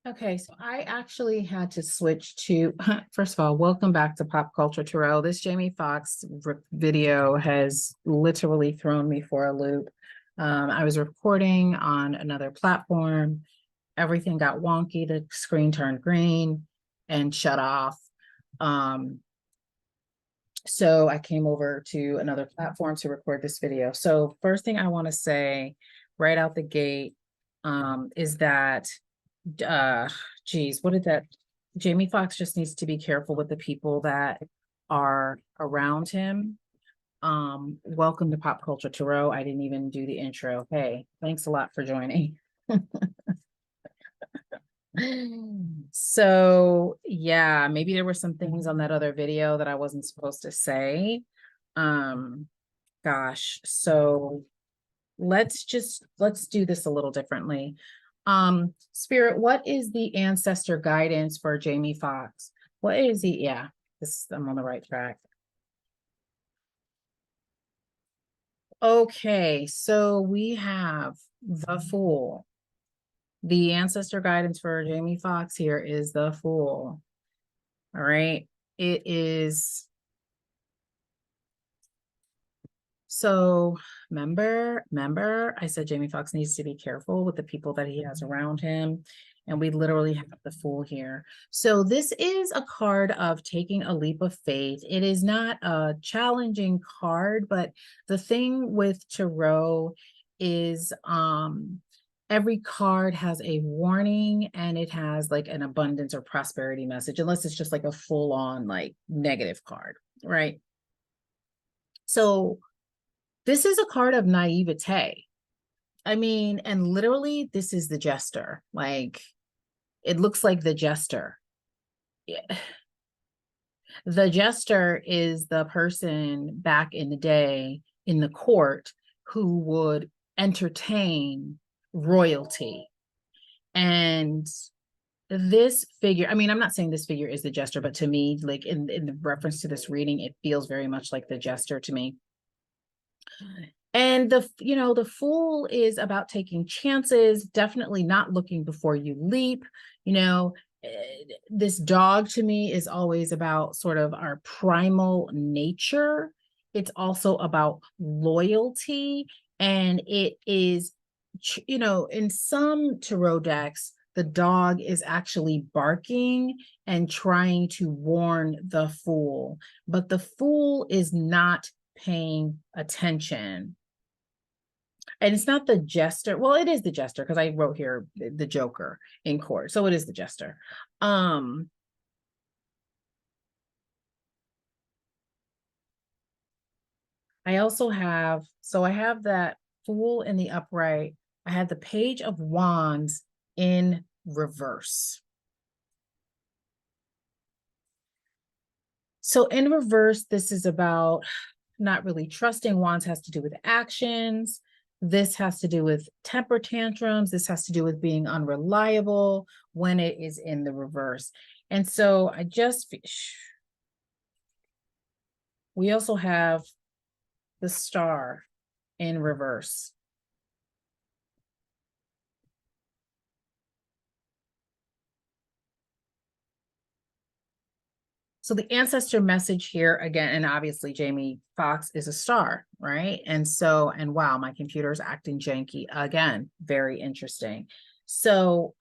Okay, so I actually had to switch to, first of all, welcome back to Pop Culture Tarot. This Jamie Foxx video has literally thrown me for a loop. I was recording on another platform. Everything got wonky. The screen turned green and shut off. So I came over to another platform to record this video. So first thing I want to say right out the gate is that geez, what did that Jamie Foxx just needs to be careful with the people that are around him. Welcome to Pop Culture Tarot. I didn't even do the intro. Hey, thanks a lot for joining. So yeah, maybe there were some things on that other video that I wasn't supposed to say. Gosh, so let's do this a little differently. Spirit, what is the ancestor guidance for Jamie Foxx? What is he? Yeah, I'm on the right track. Okay, so we have the Fool. The ancestor guidance for Jamie Foxx here is the Fool. All right, it is. So remember, I said Jamie Foxx needs to be careful with the people that he has around him. And we literally have the Fool here. So this is a card of taking a leap of faith. It is not a challenging card, but the thing with tarot is every card has a warning and it has like an abundance or prosperity message, unless it's just like a full-on like negative card, right? So this is a card of naivete. I mean, and literally, this is the jester. Like, it looks like the jester. Yeah. The jester is the person back in the day in the court who would entertain royalty. And this figure, I mean, I'm not saying this figure is the jester, but to me, like in the reference to this reading, it feels very much like the jester to me. And the Fool is about taking chances, definitely not looking before you leap. This dog to me is always about sort of our primal nature. It's also about loyalty. And it is, in some tarot decks, the dog is actually barking and trying to warn the Fool, but the Fool is not paying attention. And it's not the jester. Well, it is the jester because I wrote here the Joker in court. So it is the jester. I also have, so I have that Fool in the upright. I have the Page of Wands in reverse. So in reverse, this is about not really trusting. Wands has to do with actions. This has to do with temper tantrums. This has to do with being unreliable when it is in the reverse. And so we also have the Star in reverse. So the ancestor message here again, and obviously Jamie Foxx is a star, right? And wow, my computer is acting janky again. Very interesting. So,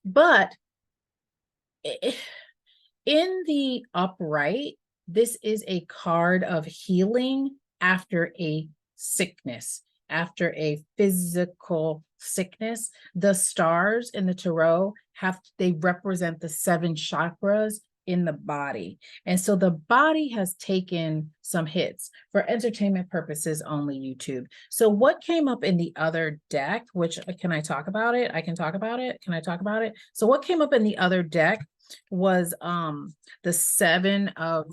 but in the upright, this is a card of healing after a sickness, after a physical sickness. The stars in the tarot they represent the 7 chakras in the body. And so the body has taken some hits for entertainment purposes only, YouTube. So what came up in the other deck, which can I talk about it? I can talk about it. Can I talk about it? So what came up in the other deck was the 7 of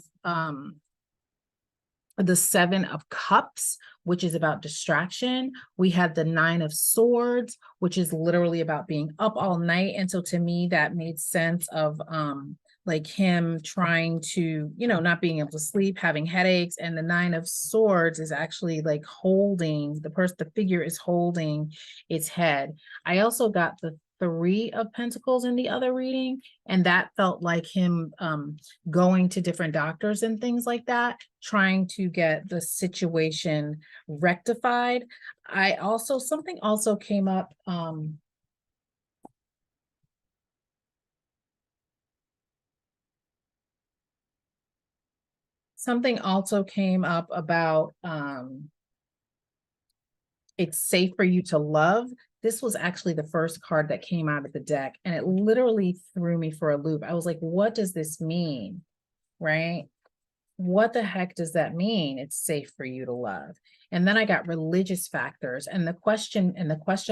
Cups, which is about distraction. We had the 9 of Swords, which is literally about being up all night. And so to me, that made sense of like him trying to, not being able to sleep, having headaches. And the 9 of Swords is actually like holding, the figure is holding its head. I also got the Three of Pentacles in the other reading, and that felt like him going to different doctors and things like that, trying to get the situation rectified. Something also came up. Something also came up about it's safe for you to love. This was actually the first card that came out of the deck, and it literally threw me for a loop. I was like, what does this mean? Right? What the heck does that mean? It's safe for you to love. And then I got religious factors, and the question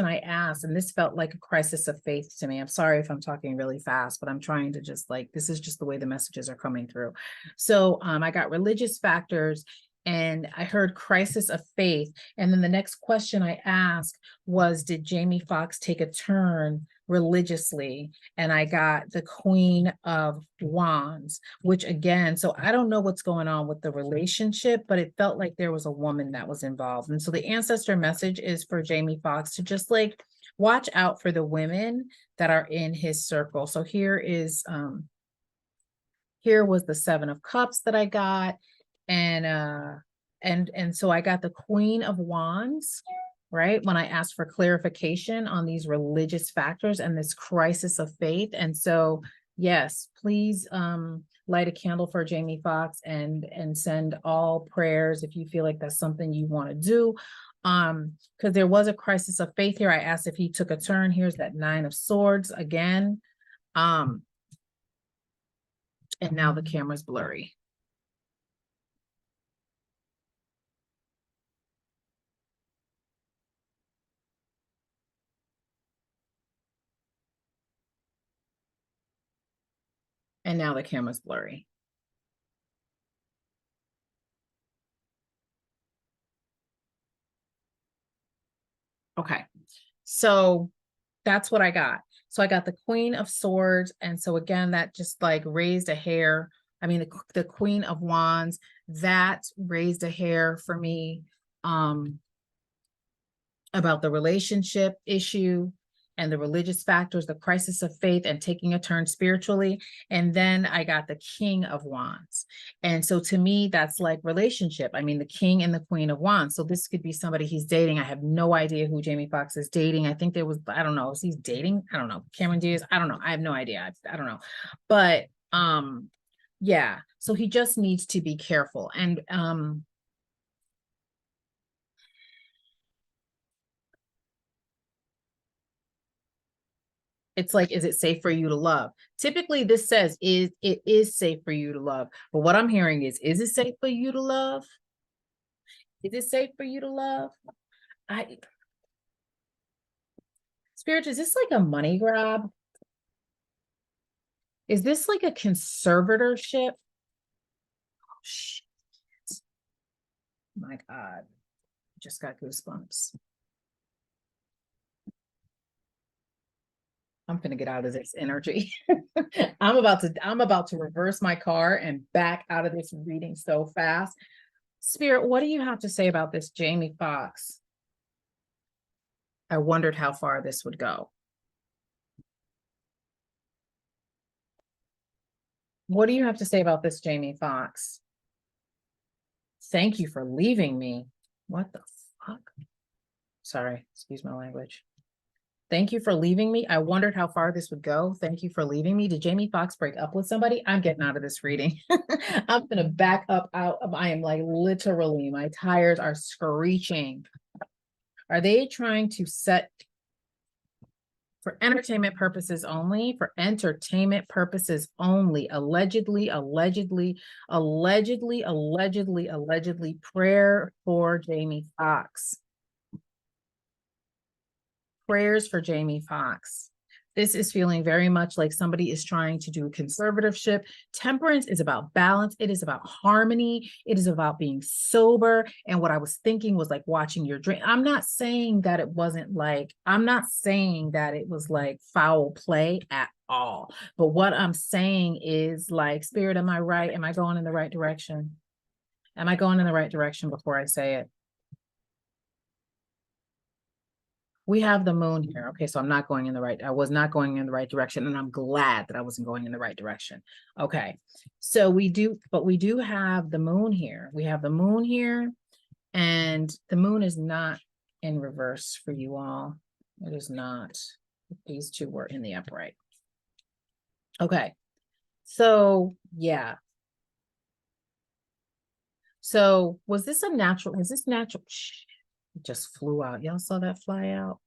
I asked, and this felt like a crisis of faith to me. I'm sorry if I'm talking really fast, but I'm trying to just this is just the way the messages are coming through. So I got religious factors, and I heard crisis of faith. And then the next question I asked was, did Jamie Foxx take a turn religiously? And I got the Queen of Wands, which again, so I don't know what's going on with the relationship, but it felt like there was a woman that was involved. And so the ancestor message is for Jamie Foxx to just watch out for the women that are in his circle. So here was the Seven of Cups that I got. And so I got the Queen of Wands, right? When I asked for clarification on these religious factors and this crisis of faith. And so, yes, please light a candle for Jamie Foxx and send all prayers if you feel like that's something you want to do. Because there was a crisis of faith here. I asked if he took a turn. Here's that Nine of Swords again. And now the camera's blurry. And now the camera's blurry. Okay, so that's what I got. So I got the Queen of Swords. And so again, that just raised a hair. I mean, the Queen of Wands, that raised a hair for me about the relationship issue and the religious factors, the crisis of faith, and taking a turn spiritually. And then I got the King of Wands. And so to me, that's relationship. I mean, the King and the Queen of Wands. So this could be somebody he's dating. I have no idea who Jamie Foxx is dating. I think I don't know, is he dating? I don't know. Cameron Diaz? I don't know. I have no idea. I don't know. But yeah, so he just needs to be careful. And it's is it safe for you to love? Typically, this says it is safe for you to love. But what I'm hearing is it safe for you to love? Is it safe for you to love? Spirit, is this a money grab? Is this a conservatorship? Oh, shit. My God, just got goosebumps. I'm gonna get out of this energy. I'm about to reverse my car and back out of this reading so fast. Spirit, what do you have to say about this Jamie Foxx? I wondered how far this would go. What do you have to say about this Jamie Foxx? Thank you for leaving me. What the fuck? Sorry, excuse my language. Thank you for leaving me. I wondered how far this would go. Thank you for leaving me. Did Jamie Foxx break up with somebody? I'm getting out of this reading. I'm going to back up out. I am literally, my tires are screeching. Are they trying to set for entertainment purposes only? For entertainment purposes only. Allegedly, prayer for Jamie Foxx. Prayers for Jamie Foxx. This is feeling very much like somebody is trying to do conservatorship. Temperance is about balance. It is about harmony. It is about being sober. And what I was thinking was watching your dream. I'm not saying that it wasn't I'm not saying that it was foul play at all. But what I'm saying is Spirit, am I right? Am I going in the right direction? Am I going in the right direction before I say it? we have the moon here. Okay, so I'm not going in the right, I was not going in the right direction, and I'm glad that I wasn't going in the right direction. Okay, so we do have the moon here. We have the moon here, and the moon is not in reverse for you all. It is not. These two were in the upright. Okay, so yeah. So was this natural? Shh, it just flew out. Y'all saw that fly out?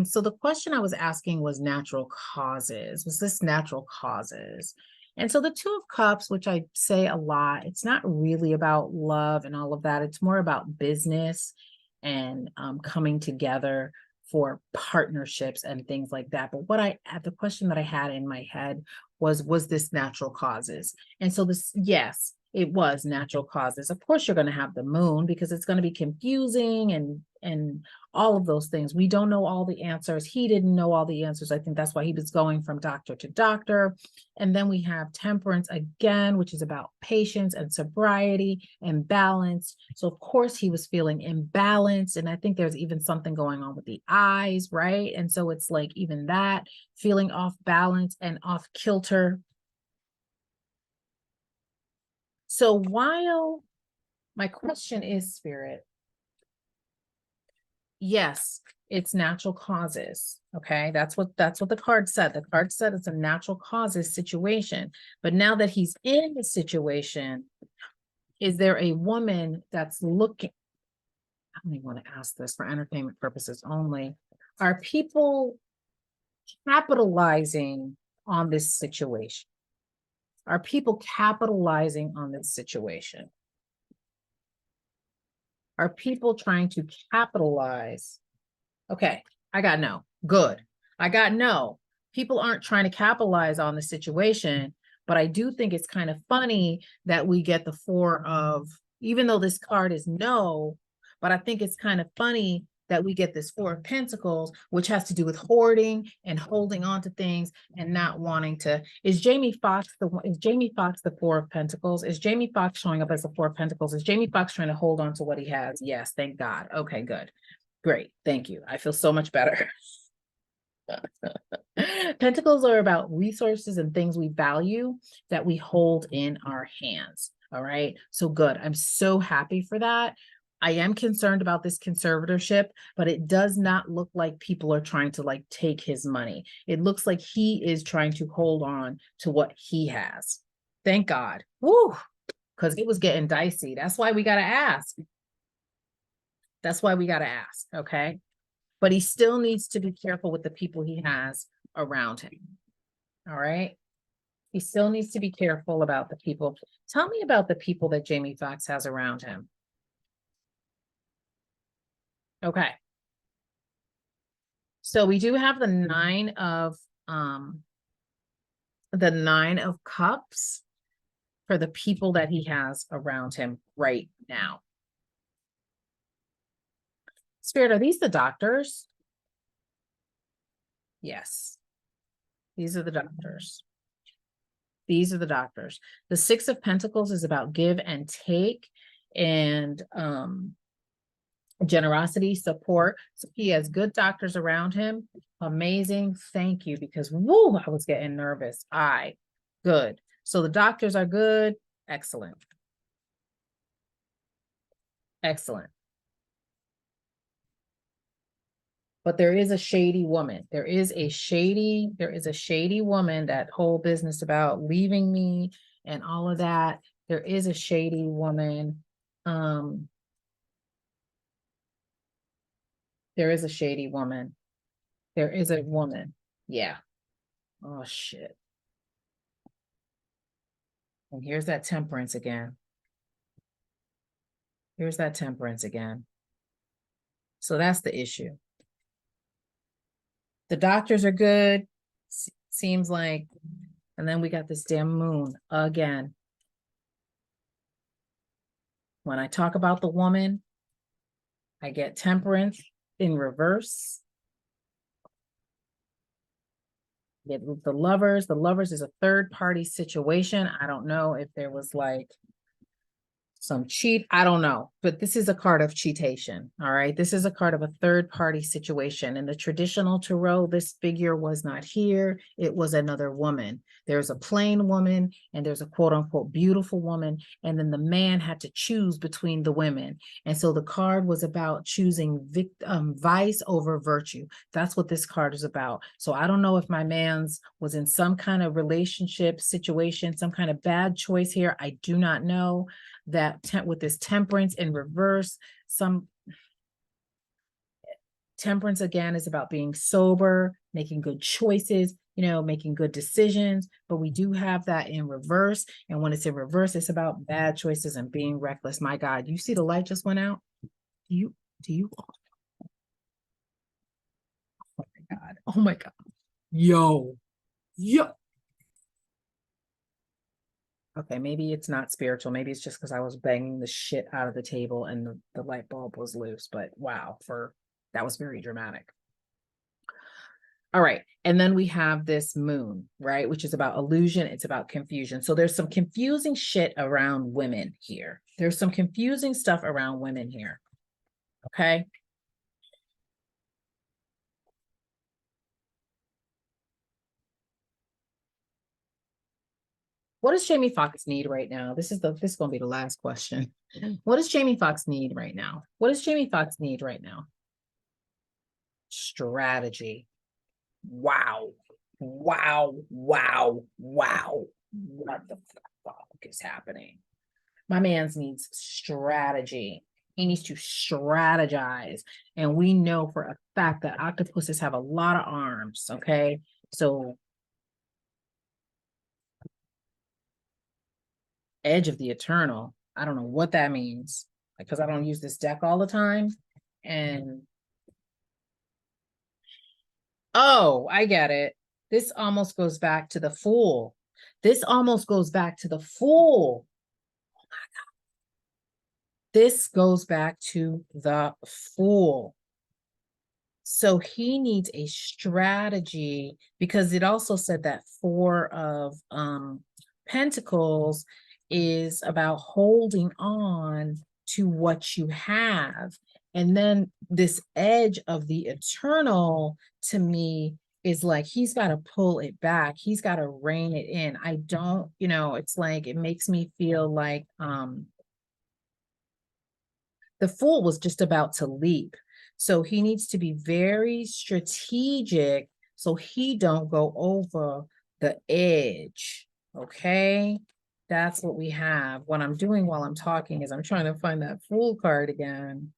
So the question I was asking was natural causes. Was this natural causes? And so the Two of Cups, which I say a lot, it's not really about love and all of that. It's more about business and coming together for partnerships and things like that. But the question that I had in my head was this natural causes? And so this, yes, it was natural causes. Of course, you're going to have the moon because it's going to be confusing and all of those things. We don't know all the answers. He didn't know all the answers. I think that's why he was going from doctor to doctor. And then we have temperance again, which is about patience and sobriety and balance. So of course he was feeling imbalanced. And I think there's even something going on with the eyes, right? And so it's like even that, feeling off balance and off kilter. So while my question is, Spirit, yes, it's natural causes. Okay, that's what the card said. The card said it's a natural causes situation. But now that he's in the situation, is there a woman that's looking? I don't even want to ask this for entertainment purposes only. Are people capitalizing on this situation? Are people capitalizing on this situation? Are people trying to capitalize? Okay, I got no. Good. I got no. People aren't trying to capitalize on the situation, but I do think it's kind of funny that we get the Four of, even though this card is no, but I think it's kind of funny that we get this Four of Pentacles, which has to do with hoarding and holding on to things and not wanting to. Is Jamie Foxx the Four of Pentacles? Is Jamie Foxx showing up as the Four of Pentacles? Is Jamie Foxx trying to hold on to what he has? Yes, thank God. Okay, good. Great. Thank you. I feel so much better. Pentacles are about resources and things we value that we hold in our hands. All right. So good. I'm so happy for that. I am concerned about this conservatorship, but it does not look like people are trying to like take his money. It looks like he is trying to hold on to what he has. Thank God. Woo. Because it was getting dicey. That's why we got to ask. That's why we got to ask. Okay. But he still needs to be careful with the people he has around him. All right. He still needs to be careful about the people. Tell me about the people that Jamie Foxx has around him. Okay. So we do have the Nine of Cups for the people that he has around him right now. Spirit, are these the doctors? Yes. These are the doctors. These are the doctors. The Six of Pentacles is about give and take and generosity, support. So he has good doctors around him. Amazing. Thank you. Because woo, I was getting nervous. Good. So the doctors are good. Excellent. Excellent. But there is a shady woman. There is a shady woman, that whole business about leaving me and all of that. There is a shady woman. There is a shady woman. There is a woman. Yeah. Oh, shit. And here's that temperance again. Here's that temperance again. So that's the issue. The doctors are good, seems like, and then we got this damn moon again. When I talk about the woman, I get temperance in reverse. Get the lovers. The lovers is a third party situation. I don't know if there was like some cheat. I don't know, but this is a card of cheatation. All right. This is a card of a third party situation. In the traditional tarot, this figure was not here. It was another woman. There's a plain woman and there's a quote unquote beautiful woman. And then the man had to choose between the women. And so the card was about choosing vice over virtue. That's what this card is about. So I don't know if my man's was in some kind of relationship situation, some kind of bad choice here. I do not know. That with this temperance in reverse, some temperance again is about being sober, making good choices, making good decisions, but we do have that in reverse. And when it's in reverse, it's about bad choices and being reckless. My God, you see the light just went out? Do you? Oh my God. Oh my God. Yo. Okay, maybe it's not spiritual. Maybe it's just because I was banging the shit out of the table and the light bulb was loose. But wow, that was very dramatic. All right. And then we have this moon, right? Which is about illusion. It's about confusion. So there's some confusing shit around women here. There's some confusing stuff around women here. Okay. What does Jamie Foxx need right now? This is going to be the last question. What does Jamie Foxx need right now? What does Jamie Foxx need right now? Strategy. Wow. Wow. Wow. Wow. What the fuck is happening? My man's needs strategy. He needs to strategize. And we know for a fact that octopuses have a lot of arms. Okay. So Edge of the Eternal. I don't know what that means because I don't use this deck all the time. And oh, I get it. This almost goes back to the Fool. This almost goes back to the Fool. Oh my God. This goes back to the Fool. So he needs a strategy because it also said that Four of Pentacles is about holding on to what you have. And then this Edge of the Eternal to me is like he's got to pull it back. He's got to rein it in. I don't, it's like it makes me feel like the Fool was just about to leap. So he needs to be very strategic so he don't go over the edge. Okay. That's what we have. What I'm doing while I'm talking is I'm trying to find that Fool card again.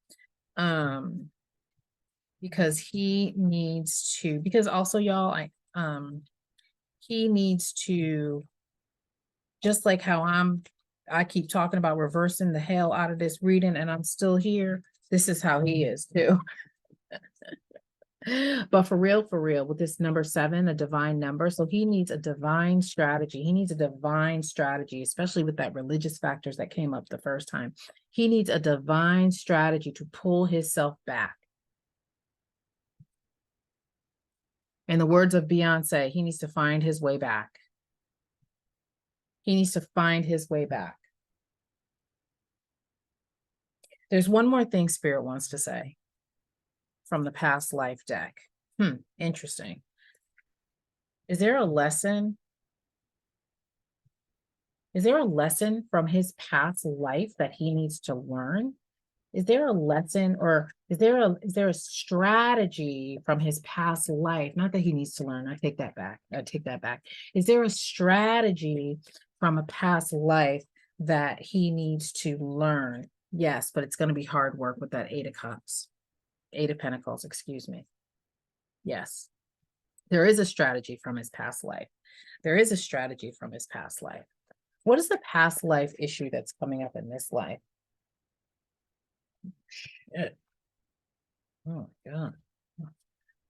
Because he needs to, because also y'all, he needs to, just like how I keep talking about reversing the hell out of this reading and I'm still here. This is how he is too. But for real, with this number 7, a divine number. So he needs a divine strategy. He needs a divine strategy, especially with that religious factors that came up the first time. He needs a divine strategy to pull himself back. In the words of Beyonce, he needs to find his way back. He needs to find his way back. There's one more thing Spirit wants to say from the past life deck. Interesting. Is there a lesson? Is there a lesson from his past life that he needs to learn? Is there a lesson or is there a strategy from his past life? Not that he needs to learn. I take that back. Is there a strategy from a past life that he needs to learn? Yes, but it's going to be hard work with that 8 of Pentacles, excuse me. Yes, there is a strategy from his past life. There is a strategy from his past life. What is the past life issue that's coming up in this life? Shit. Oh my God.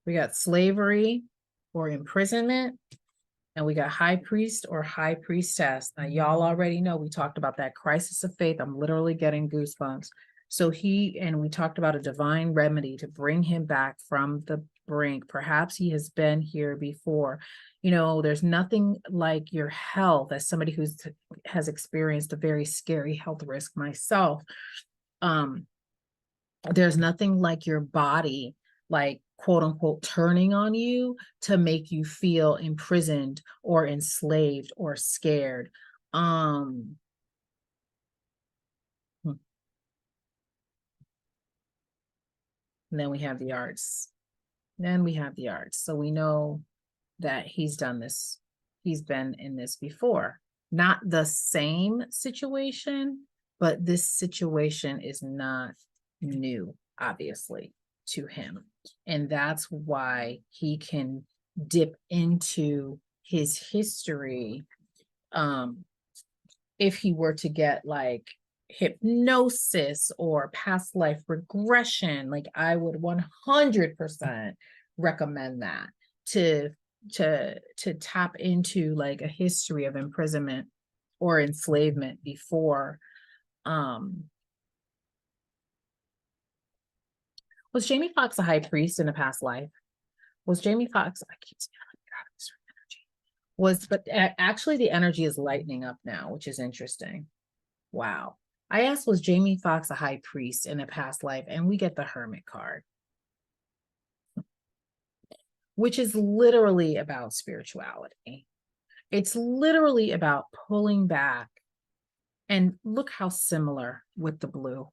We got slavery or imprisonment, and we got high priest or high priestess. Now, y'all already know we talked about that crisis of faith. I'm literally getting goosebumps. So we talked about a divine remedy to bring him back from brink. Perhaps he has been here before. You know, there's nothing like your health, as somebody who's has experienced a very scary health risk myself. There's nothing like your body, like quote unquote, turning on you to make you feel imprisoned or enslaved or scared. Um, and then we have the arts. Then we have the arts. So we know that he's done this. He's been in this before. Not the same situation, but this situation is not new, obviously, to him. And that's why he can dip into his history. If he were to get like hypnosis or past life regression, like I would 100% recommend that to tap into like a history of imprisonment or enslavement before. Was Jamie Foxx a high priest in a past life? Was Jamie Foxx, I keep saying, oh my God, this energy. But actually the energy is lightening up now, which is interesting. Wow. I asked, was Jamie Foxx a high priest in a past life? And we get the Hermit card, which is literally about spirituality. It's literally about pulling back. And look how similar with the blue.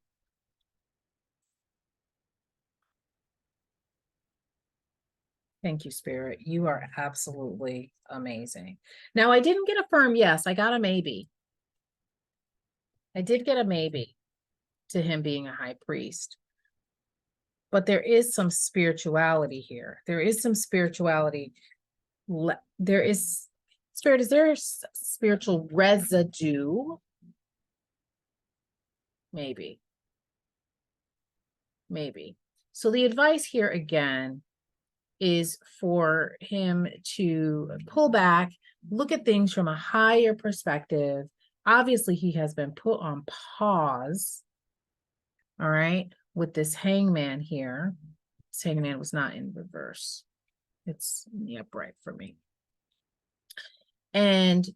Thank you, Spirit. You are absolutely amazing. Now, I didn't get a firm yes. I got a maybe. I did get a maybe to him being a high priest. But there is some spirituality here. There is some spirituality. There is, Spirit, is there spiritual residue? Maybe. Maybe. So the advice here again is for him to pull back, look at things from a higher perspective. Obviously, he has been put on pause, all right, with this hangman here. This hangman was not in reverse. It's in the upright for me. And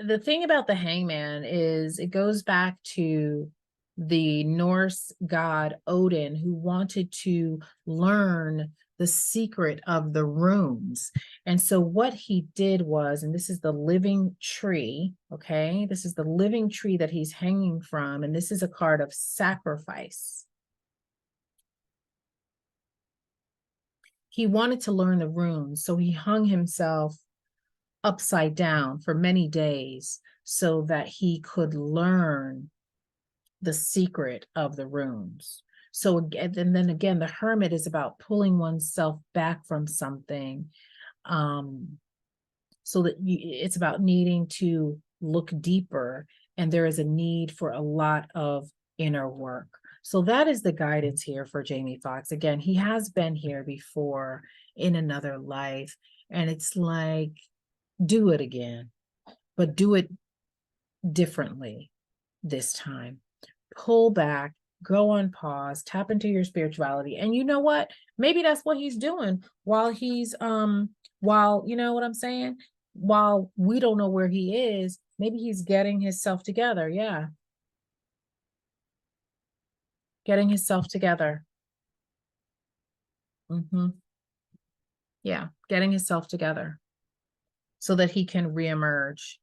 the thing about the hangman is it goes back to the Norse god Odin, who wanted to learn the secret of the runes. And so what he did was, and this is the living tree, okay? This is the living tree that he's hanging from, and this is a card of sacrifice. He wanted to learn the runes, so he hung himself upside down for many days so that he could learn the secret of the runes. So again, and then again, the hermit is about pulling oneself back from something, so that it's about needing to look deeper, and there is a need for a lot of inner work. So that is the guidance here for Jamie Foxx. Again, he has been here before in another life, and it's like, do it again, but do it differently this time. Pull back, go on pause, tap into your spirituality. And you know what? Maybe that's what he's doing while he's, while, you know what I'm saying? While we don't know where he is, maybe he's getting himself together. Yeah. Getting himself together. Yeah. Getting himself together so that he can reemerge.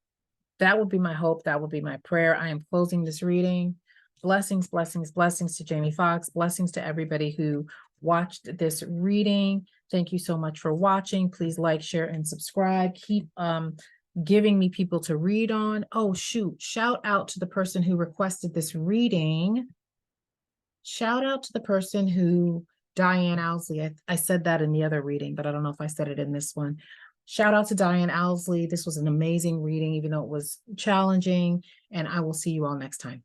That would be my hope. That would be my prayer. I am closing this reading. Blessings, blessings, blessings to Jamie Foxx. Blessings to everybody who watched this reading. Thank you so much for watching. Please like, share, and subscribe. Keep giving me people to read on. Oh, shoot. Shout out to the person who requested this reading. Shout out to the person who, Diane Owsley. I said that in the other reading, but I don't know if I said it in this one. Shout out to Diane Owsley. This was an amazing reading, even though it was challenging, and I will see you all next time.